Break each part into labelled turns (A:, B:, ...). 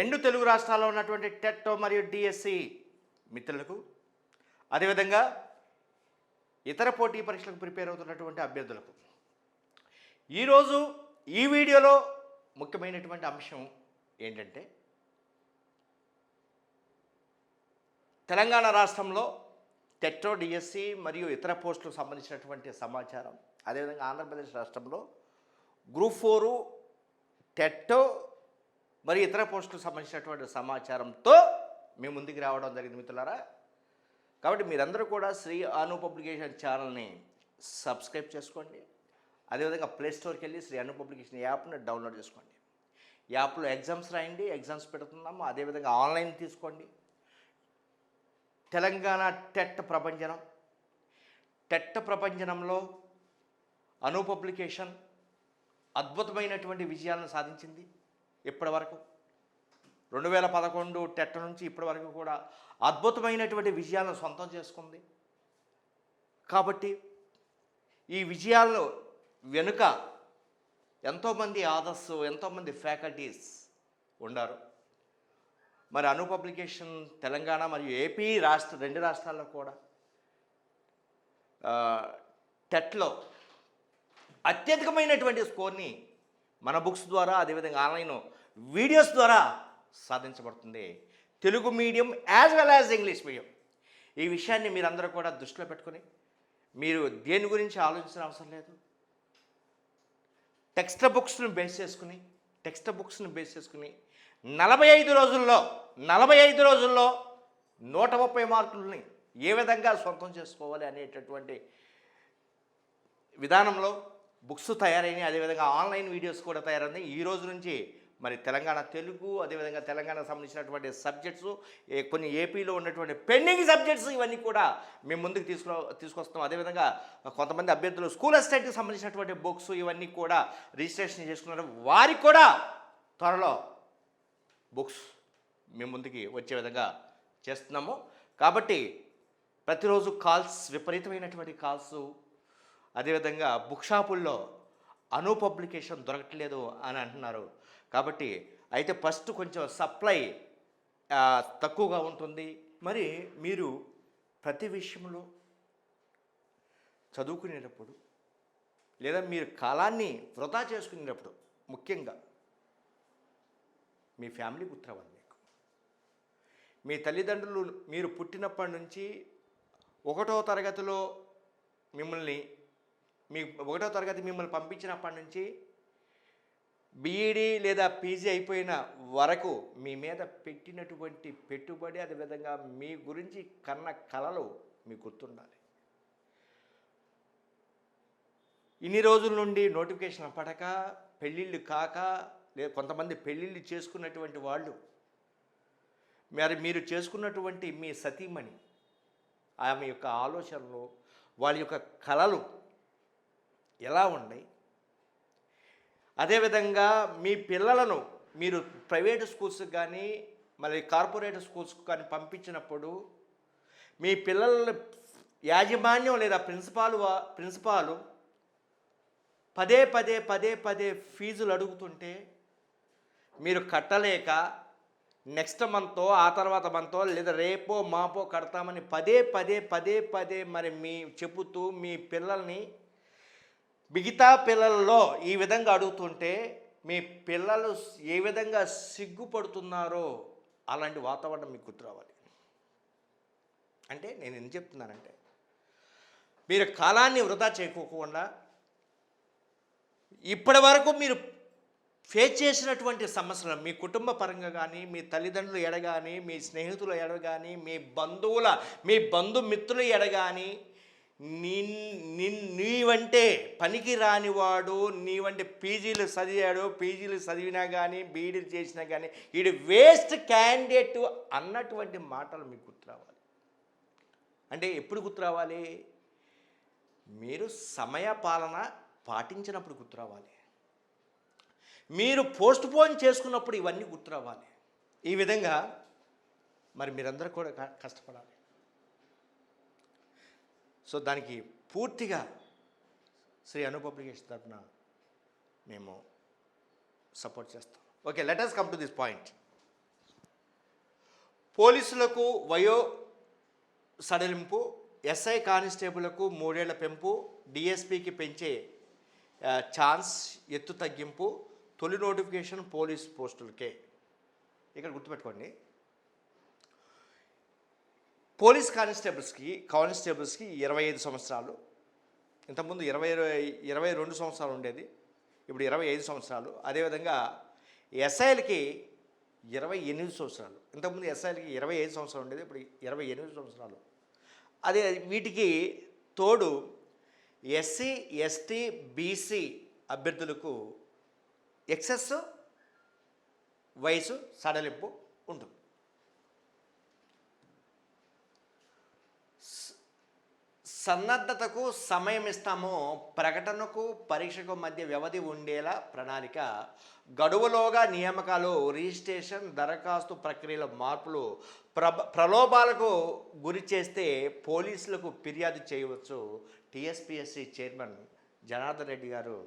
A: రెండు తెలుగు రాష్ట్రాల్లో ఉన్నటువంటి టెట్ మరియు డిఎస్సి మిత్రులకు, అదేవిధంగా ఇతర పోటీ పరీక్షలకు ప్రిపేర్ అవుతున్నటువంటి అభ్యర్థులకు ఈరోజు ఈ వీడియోలో ముఖ్యమైనటువంటి అంశం ఏంటంటే, తెలంగాణ రాష్ట్రంలో టెట్, డిఎస్సి మరియు ఇతర పోస్టులకు సంబంధించినటువంటి సమాచారం, అదేవిధంగా ఆంధ్రప్రదేశ్ రాష్ట్రంలో గ్రూప్ 4 టెట్ మరియు ఇతర పోస్టులకు సంబంధించినటువంటి సమాచారంతో మేము ముందుకు రావడం జరిగింది మిత్రులారా. కాబట్టి మీరందరూ కూడా శ్రీ అను పబ్లికేషన్ ఛానల్ని సబ్స్క్రైబ్ చేసుకోండి. అదేవిధంగా ప్లేస్టోర్కి వెళ్ళి శ్రీ అను పబ్లికేషన్ యాప్ని డౌన్లోడ్ చేసుకోండి. యాప్లో ఎగ్జామ్స్ రాయండి, ఎగ్జామ్స్ పెడుతున్నాము. అదేవిధంగా ఆన్లైన్ తీసుకోండి. తెలంగాణ టెట్ ప్రపంచనంలో అను పబ్లికేషన్ అద్భుతమైనటువంటి విజయాలను సాధించింది. ఇప్పటి వరకు 2011 టెట్ నుంచి ఇప్పటి వరకు కూడా అద్భుతమైనటువంటి విజయాలను సొంతం చేసుకుంది. కాబట్టి ఈ విజయాలను వెనుక ఎంతోమంది ఆథర్స్, ఎంతోమంది ఫ్యాకల్టీస్ ఉన్నారు. మరి అను పబ్లికేషన్ తెలంగాణ మరియు ఏపీ రెండు రాష్ట్రాల్లో కూడా టెట్లో అత్యధికమైనటువంటి స్కోర్ని మన బుక్స్ ద్వారా, అదేవిధంగా ఆన్లైన్ వీడియోస్ ద్వారా సాధించబడుతుంది. Telugu medium as well as English medium. ఈ విషయాన్ని మీరందరూ కూడా దృష్టిలో పెట్టుకొని మీరు దేని గురించి ఆలోచించిన అవసరం లేదు. టెక్స్ట్ బుక్స్ని బేస్ చేసుకుని 45 రోజుల్లో 130 మార్కులని ఏ విధంగా సొంతం చేసుకోవాలి అనేటటువంటి విధానంలో బుక్స్ తయారైనాయి. అదేవిధంగా ఆన్లైన్ వీడియోస్ కూడా తయారైనాయి. ఈ రోజు నుంచి మరి తెలంగాణ తెలుగు, అదేవిధంగా తెలంగాణకు సంబంధించినటువంటి సబ్జెక్ట్స్, కొన్ని ఏపీలో ఉన్నటువంటి పెండింగ్ సబ్జెక్ట్స్, ఇవన్నీ కూడా మేము ముందుకు తీసుకొస్తాం. అదేవిధంగా కొంతమంది అభ్యర్థులు స్కూల్ అసిస్టెంట్కి సంబంధించినటువంటి బుక్స్ ఇవన్నీ కూడా రిజిస్ట్రేషన్ చేసుకున్నారు. వారికి కూడా త్వరలో బుక్స్ మేము ముందుకి వచ్చే విధంగా చేస్తున్నాము. కాబట్టి ప్రతిరోజు విపరీతమైనటువంటి కాల్స్, అదేవిధంగా బుక్ షాపుల్లో అను పబ్లికేషన్ దొరకట్లేదు అని అంటున్నారు. కాబట్టి అయితే ఫస్ట్ కొంచెం సప్లై తక్కువగా ఉంటుంది. మరి మీరు ప్రతి విషయంలో చదువుకునేటప్పుడు లేదా మీరు కాలాన్ని వృధా చేసుకునేటప్పుడు ముఖ్యంగా మీ ఫ్యామిలీ గుర్తురావాలి. మీ తల్లిదండ్రులు మీరు పుట్టినప్పటి నుంచి 1వ తరగతిలో మిమ్మల్ని 1వ తరగతి మిమ్మల్ని పంపించినప్పటి నుంచి బీఈడీ లేదా పీజీ అయిపోయిన వరకు మీ మీద పెట్టినటువంటి పెట్టుబడి, అదేవిధంగా మీ గురించి కన్న కలలు మీకు గుర్తుండాలి. ఇన్ని రోజుల నుండి నోటిఫికేషన్ పడక, పెళ్ళిళ్ళు కాక, లేదా కొంతమంది పెళ్ళిళ్ళు చేసుకున్నటువంటి వాళ్ళు, మరి మీరు చేసుకున్నటువంటి మీ సతీమణి, ఆమె యొక్క ఆలోచనలు, వాళ్ళ యొక్క కలలు ఎలా ఉన్నాయి, అదేవిధంగా మీ పిల్లలను మీరు ప్రైవేటు స్కూల్స్కి కానీ మరి కార్పొరేట్ స్కూల్స్కి కానీ పంపించినప్పుడు మీ పిల్లల యాజమాన్యం లేదా ప్రిన్సిపాలు పదే ఫీజులు అడుగుతుంటే మీరు కట్టలేక నెక్స్ట్ మంతో, ఆ తర్వాత మంతో, లేదా రేపో మాపో కడతామని పదే మరి మీ చెబుతూ మీ పిల్లల్ని మిగతా పిల్లల్లో ఈ విధంగా అడుగుతుంటే మీ పిల్లలు ఏ విధంగా సిగ్గుపడుతున్నారో అలాంటి వాతావరణం మీకు గుర్తురావాలి. అంటే నేను ఎందుకు చెప్తున్నానంటే, మీరు కాలాన్ని వృధా చేయకోకుండా ఇప్పటి వరకు మీరు ఫేస్ చేసినటువంటి సమస్యలు, మీ కుటుంబ పరంగా కానీ, మీ తల్లిదండ్రులు ఎడ కానీ, మీ స్నేహితులు ఎడ కానీ, మీ బంధుమిత్రులు ఎడ కానీ, నీవంటే పనికి రానివాడు, నీవంటే పీజీలు చదివినా కానీ, బీఈడీలు చేసినా కానీ వీడు వేస్ట్ క్యాండిడేట్ అన్నటువంటి మాటలు మీకు గుర్తురావాలి. అంటే ఎప్పుడు గుర్తురావాలి? మీరు సమయ పాలన పాటించినప్పుడు గుర్తురావాలి. మీరు పోస్ట్ పోన్ చేసుకున్నప్పుడు ఇవన్నీ గుర్తురావాలి. ఈ విధంగా మరి మీరందరూ కూడా కష్టపడాలి. సో దానికి పూర్తిగా శ్రీ అను పబ్లికేషన్ తరఫున మేము సపోర్ట్ చేస్తాం. Okay, let us come to this point. పోలీసులకు వయో సడలింపు, ఎస్ఐ కానిస్టేబుల్కు 3 ఏళ్ల పెంపు, డిఎస్పీకి పెంచే ఛాన్స్, ఎత్తు తగ్గింపు, తొలి నోటిఫికేషన్ పోలీస్ పోస్టులకే. ఇక్కడ గుర్తుపెట్టుకోండి, పోలీస్ కానిస్టేబుల్స్కి 25 సంవత్సరాలు, ఇంతకుముందు 22 సంవత్సరాలు ఉండేది, ఇప్పుడు 25 సంవత్సరాలు. అదేవిధంగా ఎస్ఐలకి 28 సంవత్సరాలు, ఇంతకుముందు ఎస్ఐలకి 25 సంవత్సరాలు ఉండేది, ఇప్పుడు 28 సంవత్సరాలు. అదే వీటికి తోడు ఎస్సీ, ఎస్టీ, బీసీ అభ్యర్థులకు ఎక్సెస్ వయసు సడలింపు ఉంటుంది. సన్నద్ధతకు సమయం ఇస్తాము, ప్రకటనకు పరీక్షకు మధ్య వ్యవధి ఉండేలా ప్రణాళిక, గడువులోగా నియామకాలు, రిజిస్ట్రేషన్, దరఖాస్తు ప్రక్రియల మార్పులు, ప్రలోభాలకు గురి చేస్తే పోలీసులకు ఫిర్యాదు చేయవచ్చు. టీఎస్పీఎస్సీ చైర్మన్ జనార్దన్ రెడ్డి గారు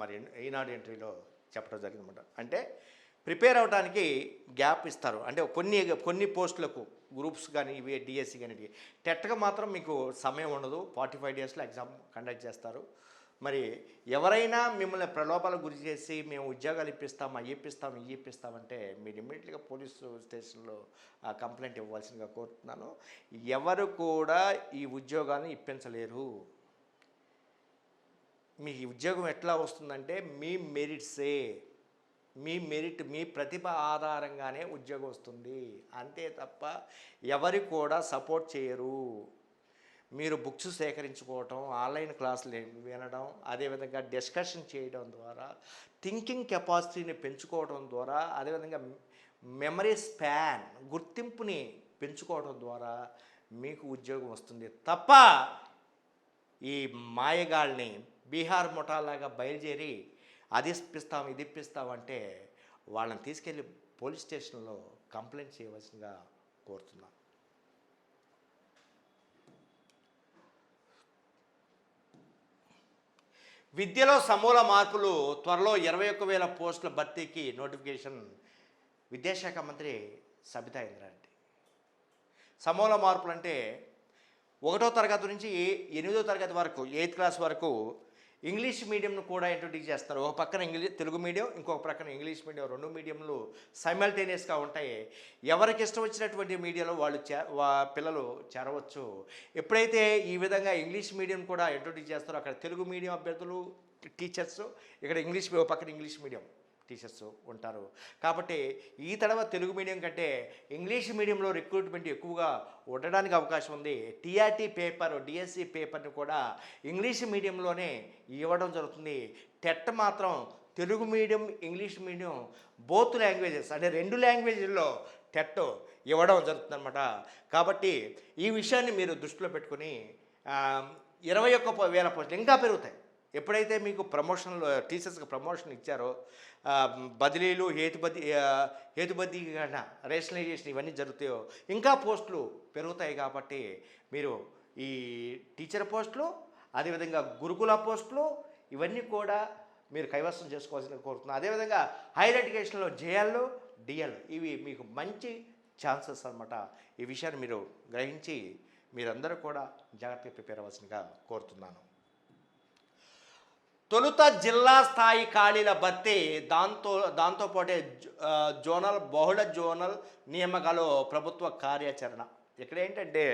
A: మరి ఈనాడు ఎంట్రీలో చెప్పడం జరిగిందన్నమాట. అంటే ప్రిపేర్ అవడానికి గ్యాప్ ఇస్తారు, అంటే కొన్ని పోస్టులకు గ్రూప్స్ కానీ ఇవి డిఎస్సి కానీ టెట్గా మాత్రం మీకు సమయం ఉండదు. 45 డేస్లో ఎగ్జామ్ కండక్ట్ చేస్తారు. మరి ఎవరైనా మిమ్మల్ని ప్రలోభాలకు గురి చేసి మేము ఉద్యోగాలు ఇప్పిస్తాం, అవి ఇప్పిస్తామంటే మీరు ఇమ్మీడియట్గా పోలీసు స్టేషన్లో కంప్లైంట్ ఇవ్వాల్సిందిగా కోరుతున్నాను. ఎవరు కూడా ఈ ఉద్యోగాన్ని ఇప్పించలేరు. మీకు ఈ ఉద్యోగం ఎట్లా వస్తుందంటే మీ మెరిట్సే, మీ ప్రతిభ ఆధారంగానే ఉద్యోగం వస్తుంది, అంతే తప్ప ఎవరు కూడా సపోర్ట్ చేయరు. మీరు బుక్స్ సేకరించుకోవటం, ఆన్లైన్ క్లాసులు వినడం, అదేవిధంగా డిస్కషన్ చేయడం ద్వారా థింకింగ్ కెపాసిటీని పెంచుకోవడం ద్వారా, అదేవిధంగా మెమరీ స్పాన్ గుర్తింపుని పెంచుకోవడం ద్వారా మీకు ఉద్యోగం వస్తుంది తప్ప ఈ మాయగాళ్ళని బీహార్ ముఠాలాగా బయలుదేరి అది ఇప్పిస్తాం ఇది ఇప్పిస్తామంటే వాళ్ళని తీసుకెళ్ళి పోలీస్ స్టేషన్లో కంప్లైంట్ చేయవలసిందిగా కోరుతున్నాం. విద్యలో సమూల మార్పులు, త్వరలో 21,000 పోస్టుల భర్తీకి నోటిఫికేషన్. విద్యాశాఖ మంత్రి సబితా ఇంద్రారెడ్డి. సమూల మార్పులు అంటే 1వ తరగతి నుంచి 8వ తరగతి వరకు, 8th క్లాస్ వరకు ఇంగ్లీష్ మీడియంను కూడా ఇంట్రొడ్యూస్ చేస్తారు. ఒక పక్కన తెలుగు మీడియం, ఇంకొక పక్కన ఇంగ్లీష్ మీడియం, 2 మీడియంలు సైమల్టేనియస్గా ఉంటాయి. ఎవరికి ఇష్టం వచ్చినటువంటి మీడియాలో వాళ్ళు పిల్లలు చేరవచ్చు. ఎప్పుడైతే ఈ విధంగా ఇంగ్లీష్ మీడియం కూడా ఇంట్రొడ్యూస్ చేస్తారో అక్కడ తెలుగు మీడియం అభ్యర్థులు టీచర్స్, ఇక్కడ ఒక పక్కన ఇంగ్లీష్ మీడియం టీచర్స్ ఉంటారు. కాబట్టి ఈ తడవ తెలుగు మీడియం కంటే ఇంగ్లీష్ మీడియంలో రిక్రూట్మెంట్ ఎక్కువగా ఉండడానికి అవకాశం ఉంది. టీఆర్టీ పేపర్, డిఎస్సి పేపర్ని కూడా ఇంగ్లీష్ మీడియంలోనే ఇవ్వడం జరుగుతుంది. టెట్ మాత్రం Telugu medium, English medium both languages అంటే 2 లాంగ్వేజ్ల్లో టెట్ ఇవ్వడం జరుగుతుందన్నమాట. కాబట్టి ఈ విషయాన్ని మీరు దృష్టిలో పెట్టుకుని 21,000 పోస్టులు ఇంకా పెరుగుతాయి. ఎప్పుడైతే మీకు ప్రమోషన్లు, టీచర్స్కి ప్రమోషన్ ఇచ్చారో, బదిలీలు, హేతుబద్ధీకరణ, రేషనలైజేషన్ ఇవన్నీ జరుగుతాయో ఇంకా పోస్టులు పెరుగుతాయి. కాబట్టి మీరు ఈ టీచర్ పోస్టులు, అదేవిధంగా గురుకుల పోస్టులు ఇవన్నీ కూడా మీరు కైవసం చేసుకోవాల్సిన కోరుతున్నాను. అదేవిధంగా హైయర్ ఎడ్యుకేషన్లో జేఎల్, డిఎల్ ఇవి మీకు మంచి ఛాన్సెస్ అన్నమాట. ఈ విషయాన్ని మీరు గ్రహించి మీరందరూ కూడా జాగ్రత్తగా ప్రిపేర్ అవ్వాల్సిందిగా కోరుతున్నాను. తొలుత జిల్లా స్థాయి ఖాళీల భర్తీ, దాంతోపాటే బహుళ జోనల్ నియామకాలు ప్రభుత్వ కార్యాచరణ. ఇక్కడ ఏంటంటే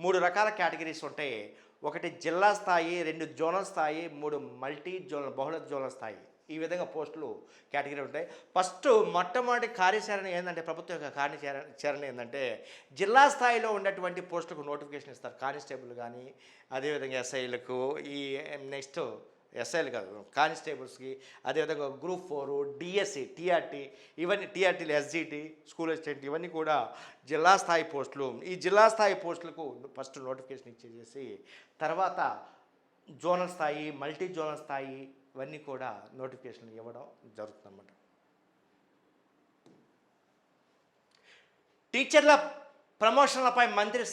A: 3 రకాల కేటగిరీస్ ఉంటాయి. ఒకటి జిల్లా స్థాయి, 2 జోనల్ స్థాయి, 3 మల్టీ జోనల్ బహుళ జోనల్ స్థాయి. ఈ విధంగా పోస్టులు కేటగిరీ ఉంటాయి. ఫస్ట్ మొట్టమొదటి కార్యాచరణ ఏంటంటే, ప్రభుత్వం యొక్క కార్యాచరణ ఏంటంటే జిల్లా స్థాయిలో ఉన్నటువంటి పోస్టులకు నోటిఫికేషన్ ఇస్తారు. కానిస్టేబుల్ కానీ, అదేవిధంగా ఎస్ఐలకు, ఈ నెక్స్ట్ ఎస్ఐలు కాదు కానిస్టేబుల్స్కి, అదేవిధంగా గ్రూప్ 4, డిఎస్సి, టీఆర్టీ, ఇవన్నీ టీఆర్టీలు, ఎస్జిటి, స్కూల్ అసిస్టెంట్ ఇవన్నీ కూడా జిల్లా స్థాయి పోస్టులు. ఈ జిల్లా స్థాయి పోస్టులకు ఫస్ట్ నోటిఫికేషన్ ఇచ్చేసి తర్వాత జోనల్ స్థాయి, మల్టీ జోనల్ స్థాయి ఇవన్నీ కూడా నోటిఫికేషన్లు ఇవ్వడం జరుగుతుందన్నమాట. టీచర్ల ప్రమోషన్లపై మంత్రి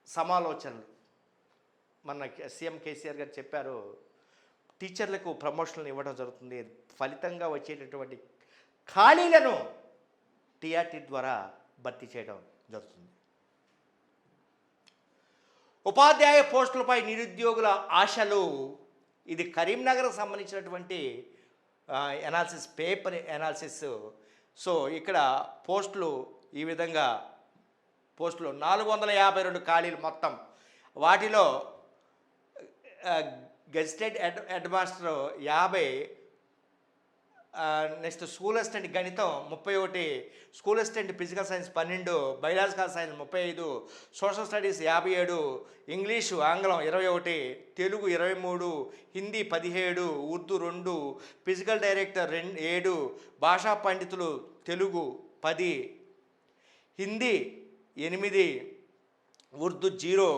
A: సమాలోచనలు. మన సీఎం కేసీఆర్ గారు చెప్పారు, టీచర్లకు ప్రమోషన్లు ఇవ్వడం జరుగుతుంది. ఫలితంగా వచ్చేటటువంటి ఖాళీలను టీఆర్టీ ద్వారా భర్తీ చేయడం జరుగుతుంది. ఉపాధ్యాయ పోస్టులపై నిరుద్యోగుల ఆశలు. ఇది కరీంనగర్కు సంబంధించినటువంటి ఎనాలిసిస్, పేపర్ ఎనాలిసిస్. సో ఇక్కడ పోస్టులు ఈ విధంగా పోస్టులు 452 ఖాళీలు మొత్తం. వాటిలో gazetted head master 50, next school assistant గణితం 31, school assistant physical science 12, biological science 35, social studies 57, English ఆంగ్లం 21, తెలుగు 23, హిందీ 17, ఉర్దూ 2, ఫిజికల్ డైరెక్టర్ 7, భాషా పండితులు తెలుగు 10, హిందీ 8, ఉర్దూ 0,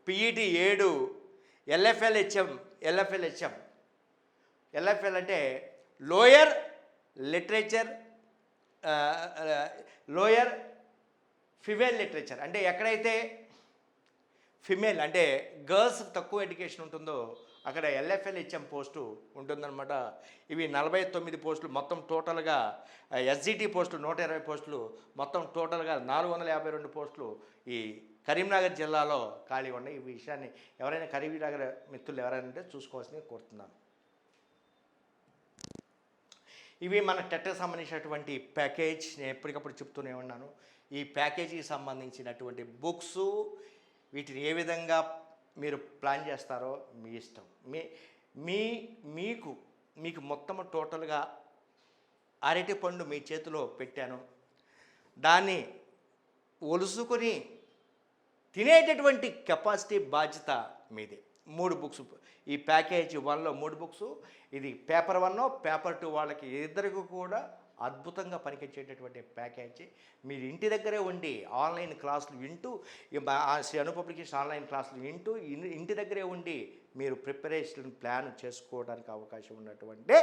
A: పిఈటి 7, ఎల్ఎఫ్ఎల్ అంటే lower literature, lower female literature. అంటే ఎక్కడైతే ఫిమేల్ అంటే గర్ల్స్ తక్కువ ఎడ్యుకేషన్ ఉంటుందో అక్కడ ఎల్ఎఫ్ఎల్హెచ్ఎం పోస్టు ఉంటుందన్నమాట. ఇవి 49 పోస్టులు మొత్తం. టోటల్గా ఎస్జిటి పోస్టులు 120 పోస్టులు మొత్తం. టోటల్గా 452 పోస్టులు ఈ కరీంనగర్ జిల్లాలో ఖాళీ ఉన్నాయి. ఈ విషయాన్ని ఎవరైనా కరీంనగర్ మిత్రులు ఎవరైనా ఉంటే చూసుకోవాల్సింది కోరుతున్నాను. ఇవి మన టెట్కి సంబంధించినటువంటి ప్యాకేజ్. నేను ఎప్పటికప్పుడు చెప్తూనే ఉన్నాను. ఈ ప్యాకేజీకి సంబంధించినటువంటి బుక్స్, వీటిని ఏ విధంగా మీరు ప్లాన్ చేస్తారో మీ ఇష్టం. మీకు మొత్తం టోటల్గా అరటిపండు మీ చేతిలో పెట్టాను. దాన్ని ఒలుసుకొని తినేటటువంటి కెపాసిటీ బాధ్యత మీదే. 3 బుక్స్ ఈ ప్యాకేజ్ 1లో 3 బుక్స్. ఇది పేపర్ 1, పేపర్ 2 వాళ్ళకి ఇద్దరికి కూడా అద్భుతంగా పనికొచ్చేటటువంటి ప్యాకేజీ. మీరు ఇంటి దగ్గరే ఉండి ఆన్లైన్ క్లాసులు వింటూ, శ్రీ అను పబ్లికేషన్ ఆన్లైన్ క్లాసులు వింటూ ఇంటి దగ్గరే ఉండి మీరు ప్రిపరేషన్ ప్లాన్ చేసుకోవడానికి అవకాశం ఉన్నటువంటి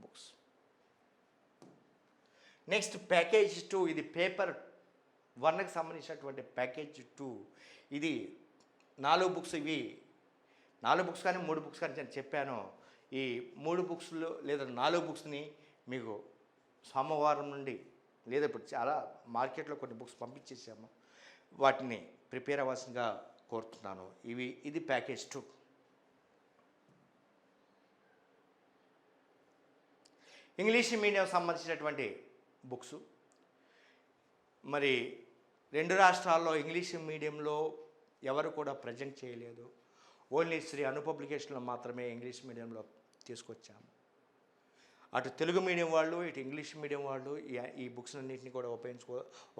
A: బుక్స్. నెక్స్ట్ ప్యాకేజ్ 2, ఇది పేపర్ 1కి సంబంధించినటువంటి ప్యాకేజ్ 2. ఇది 4 బుక్స్. ఇవి 4 బుక్స్ కానీ 3 బుక్స్ కానీ నేను చెప్పాను. ఈ 3 బుక్స్లో లేదా 4 బుక్స్ని మీకు సోమవారం నుండి, లేదా ఇప్పుడు చాలా మార్కెట్లో కొన్ని బుక్స్ పంపించేసాము, వాటిని ప్రిపేర్ అవ్వాల్సిందిగా కోరుతున్నాను. ఇది ప్యాకేజ్ 2. ఇంగ్లీష్ మీడియం సంబంధించినటువంటి బుక్స్. మరి 2 రాష్ట్రాల్లో ఇంగ్లీష్ మీడియంలో ఎవరు కూడా ప్రజెంట్ చేయలేదు. ఓన్లీ శ్రీ అను పబ్లికేషన్లో మాత్రమే ఇంగ్లీష్ మీడియంలో తీసుకొచ్చాము. అటు తెలుగు మీడియం వాళ్ళు, ఇటు ఇంగ్లీష్ మీడియం వాళ్ళు ఈ బుక్స్ అన్నింటినీ కూడా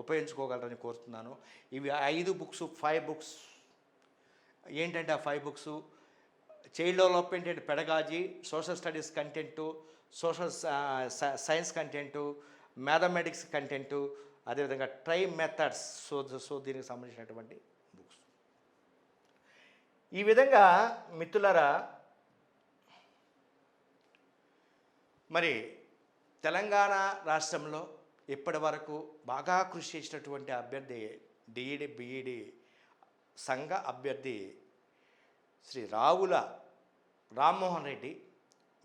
A: ఉపయోగించుకోగలరని కోరుతున్నాను. ఇవి 5 బుక్స్, 5 బుక్స్. ఏంటంటే ఆ 5 books: child development and pedagogy, social studies content, social science content, mathematics content, అదేవిధంగా ట్రై మెథడ్స్. సో దీనికి సంబంధించినటువంటి బుక్స్. ఈ విధంగా మిత్రులారా, మరి తెలంగాణ రాష్ట్రంలో ఇప్పటి వరకు బాగా కృషి చేసినటువంటి అభ్యర్థి డిఈడి బిఈడి సంఘ అభ్యర్థి శ్రీ రావుల రామ్మోహన్ రెడ్డి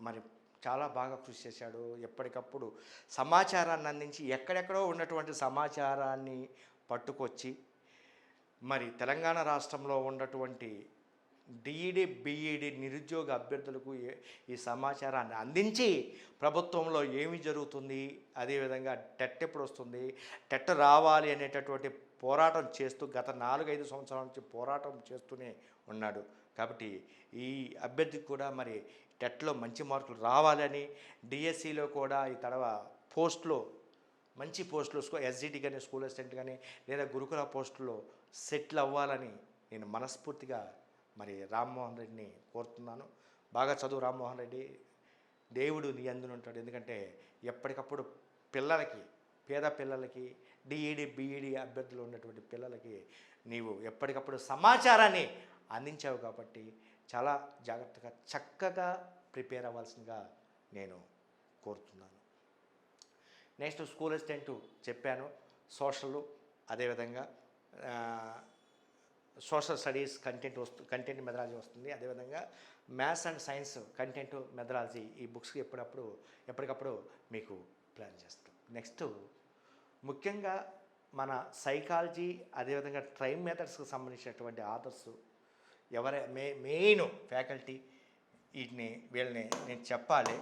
A: మరి చాలా బాగా కృషి చేశాడు. ఎప్పటికప్పుడు సమాచారాన్ని అందించి ఎక్కడెక్కడో ఉన్నటువంటి సమాచారాన్ని పట్టుకొచ్చి మరి తెలంగాణ రాష్ట్రంలో ఉన్నటువంటి డిఈడి బిఈడి నిరుద్యోగ అభ్యర్థులకు ఈ సమాచారాన్ని అందించి ప్రభుత్వంలో ఏమి జరుగుతుంది, అదేవిధంగా టెట్ ఎప్పుడు వస్తుంది, టెట్ రావాలి అనేటటువంటి పోరాటం చేస్తూ గత 4-5 సంవత్సరాల నుంచి పోరాటం చేస్తూనే ఉన్నాడు. కాబట్టి ఈ అభ్యర్థికి కూడా మరి టెట్లో మంచి మార్కులు రావాలని, డిఎస్సిలో కూడా ఈ తడవ పోస్టులో మంచి పోస్టులు, ఎస్జిటి కానీ స్కూల్ అసిస్టెంట్ కానీ లేదా గురుకుల పోస్టులో సెటిల్ అవ్వాలని నేను మనస్ఫూర్తిగా మరి రామ్మోహన్ రెడ్డిని కోరుతున్నాను. బాగా చదువు రామ్మోహన్ రెడ్డి, దేవుడు నీ అందున ఉంటాడు. ఎందుకంటే ఎప్పటికప్పుడు పిల్లలకి, పేద పిల్లలకి, డిఈడి బిఈడి అభ్యర్థులు ఉన్నటువంటి పిల్లలకి నీవు ఎప్పటికప్పుడు సమాచారాన్ని అందించావు. కాబట్టి చాలా జాగ్రత్తగా చక్కగా ప్రిపేర్ అవ్వాల్సిందిగా నేను కోరుతున్నాను. నెక్స్ట్ స్కూల్ అసిస్టెంట్ చెప్పాను, సోషల్, అదేవిధంగా సోషల్ స్టడీస్ కంటెంట్ మెథడాలజీ వస్తుంది. అదేవిధంగా maths and science content methodology ఈ బుక్స్కి ఎప్పటికప్పుడు మీకు ప్లాన్ చేస్తాం. నెక్స్ట్ ముఖ్యంగా మన సైకాలజీ అదేవిధంగా ట్రైన్ మెథడ్స్కి సంబంధించినటువంటి ఆథర్స్ ఎవరై మెయిన్ ఫ్యాకల్టీ వీళ్ళని నేను చెప్పాలి.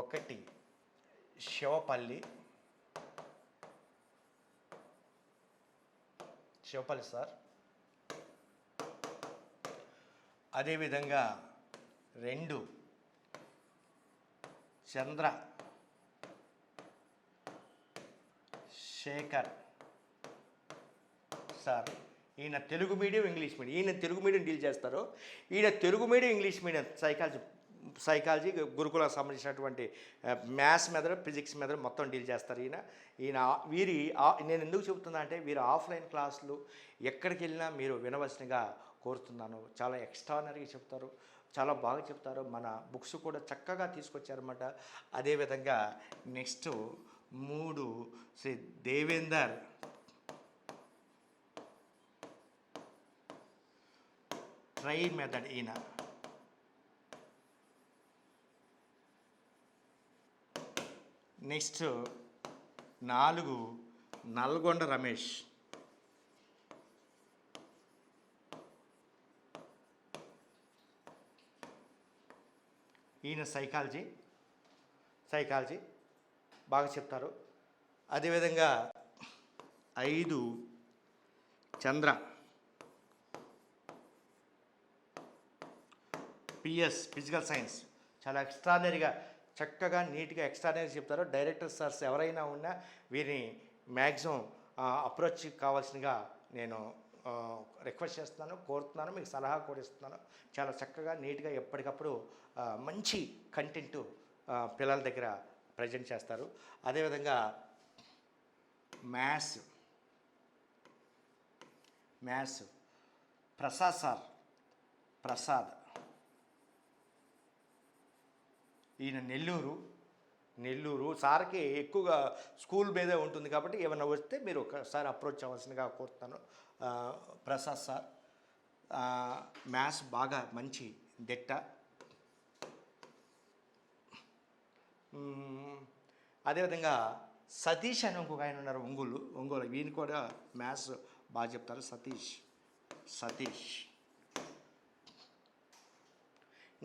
A: ఒకటి శివపల్లి సార్, అదేవిధంగా 2 చంద్రశేఖర్ సార్. ఈయన తెలుగు మీడియం ఇంగ్లీష్ మీడియం, ఈయన తెలుగు మీడియం డీల్ చేస్తారు. ఈయన Telugu medium English medium psychology గురుకులకు సంబంధించినటువంటి మ్యాథ్స్ మెథడ్, ఫిజిక్స్ మెథడ్ మొత్తం డీల్ చేస్తారు. నేను ఎందుకు చెబుతున్నా అంటే వీరు ఆఫ్లైన్ క్లాసులు ఎక్కడికి వెళ్ళినా మీరు వినవలసినగా కోరుతున్నాను. చాలా ఎక్స్ట్రానరీగా చెప్తారు, చాలా బాగా చెప్తారు. మన బుక్స్ కూడా చక్కగా తీసుకొచ్చారన్నమాట. అదేవిధంగా next 3 Shri Devender try method. ఈయన నెక్స్ట్ 4 నల్గొండ రమేష్. ఈయన సైకాలజీ బాగా చెప్తారు. అదేవిధంగా 5 చంద్ర పిఎస్ ఫిజికల్ సైన్స్. చాలా ఎక్స్ట్రానరీగా చక్కగా నీట్గా ఎక్స్ట్రానరీ చెప్తారు. డైరెక్టర్ సార్స్ ఎవరైనా ఉన్నా వీరిని మ్యాక్సిమం అప్రోచ్ కావాల్సిందిగా నేను రిక్వెస్ట్ చేస్తున్నాను, కోరుతున్నాను. మీకు సలహా కూడా ఇస్తున్నాను. చాలా చక్కగా నీట్గా ఎప్పటికప్పుడు మంచి కంటెంట్ పిల్లల దగ్గర ప్రజెంట్ చేస్తారు. అదేవిధంగా మ్యాథ్స్ ప్రసాద్ ఈయన నెల్లూరు సార్కి ఎక్కువగా స్కూల్ మీదే ఉంటుంది కాబట్టి ఏమైనా వస్తే మీరు ఒకసారి అప్రోచ్ అవ్వాల్సిందిగా కోరుతాను. ప్రసాద్ సార్ మ్యాథ్స్ బాగా మంచి దిట్ట. అదేవిధంగా సతీష్ అని ఇంకొక ఆయన ఉన్నారు ఒంగోలు. వీని కూడా మ్యాథ్స్ బాగా చెప్తారు. సతీష్.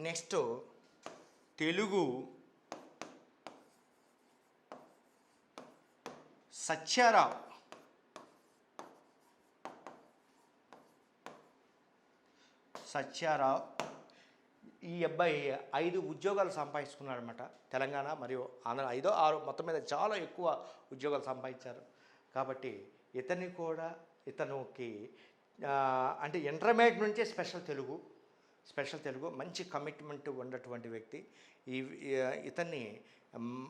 A: నెక్స్ట్ తెలుగు సత్యారావు. ఈ అబ్బాయి 5 ఉద్యోగాలు సంపాదించుకున్నాడు అనమాట. తెలంగాణ మరియు ఆంధ్ర 5, 6 మొత్తం మీద చాలా ఎక్కువ ఉద్యోగాలు సంపాదించారు. కాబట్టి ఇతనికి అంటే ఇంటర్మీడియట్ నుంచే స్పెషల్ తెలుగు మంచి కమిట్మెంట్ ఉన్నటువంటి వ్యక్తి. ఇతన్ని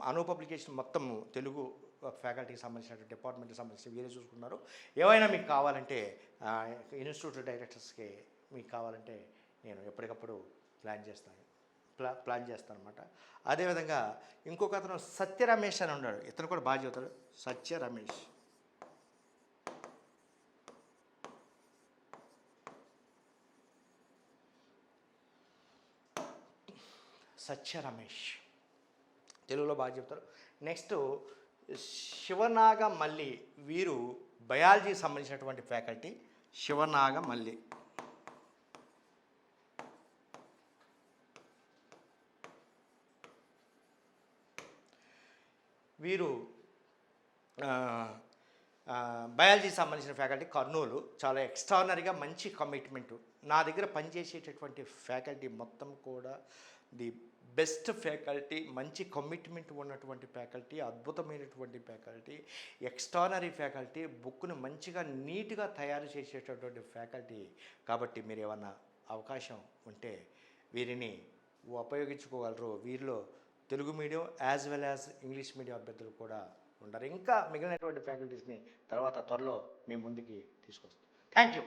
A: అను పబ్లికేషన్ మొత్తం తెలుగు ఫ్యాకల్టీకి సంబంధించిన డిపార్ట్మెంట్కి సంబంధించి వీరే చూసుకున్నారు. ఏమైనా మీకు కావాలంటే ఇన్స్టిట్యూట్ డైరెక్టర్స్కి మీకు కావాలంటే నేను ఎప్పటికప్పుడు ప్లాన్ చేస్తాను అనమాట. అదేవిధంగా ఇంకొక అతను సత్య రమేష్ అని ఉన్నాడు. ఇతను కూడా బాగా చదువుతాడు. సత్య రమేష్ తెలుగులో బాగా చెప్తారు. నెక్స్ట్ శివనాగమల్లి. వీరు బయాలజీకి సంబంధించినటువంటి ఫ్యాకల్టీ. శివనాగమల్లి వీరు బయాలజీకి సంబంధించిన ఫ్యాకల్టీ. కర్నూలు. చాలా ఎక్స్ట్రానరీగా మంచి కమిట్మెంటు. నా దగ్గర పనిచేసేటటువంటి ఫ్యాకల్టీ మొత్తం కూడా ది బెస్ట్ ఫ్యాకల్టీ, మంచి కమిట్మెంట్ ఉన్నటువంటి ఫ్యాకల్టీ, అద్భుతమైనటువంటి ఫ్యాకల్టీ, ఎక్స్ట్రానరీ ఫ్యాకల్టీ, బుక్ను మంచిగా నీట్గా తయారు చేసేటటువంటి ఫ్యాకల్టీ. కాబట్టి మీరు ఏమన్నా అవకాశం ఉంటే వీరిని ఉపయోగించుకోగలరు. వీరిలో Telugu medium as well as English medium అభ్యర్థులు కూడా ఉంటారు. ఇంకా మిగిలినటువంటి ఫ్యాకల్టీస్ని తర్వాత త్వరలో మీ ముందుకి తీసుకొస్తాం. Thank you.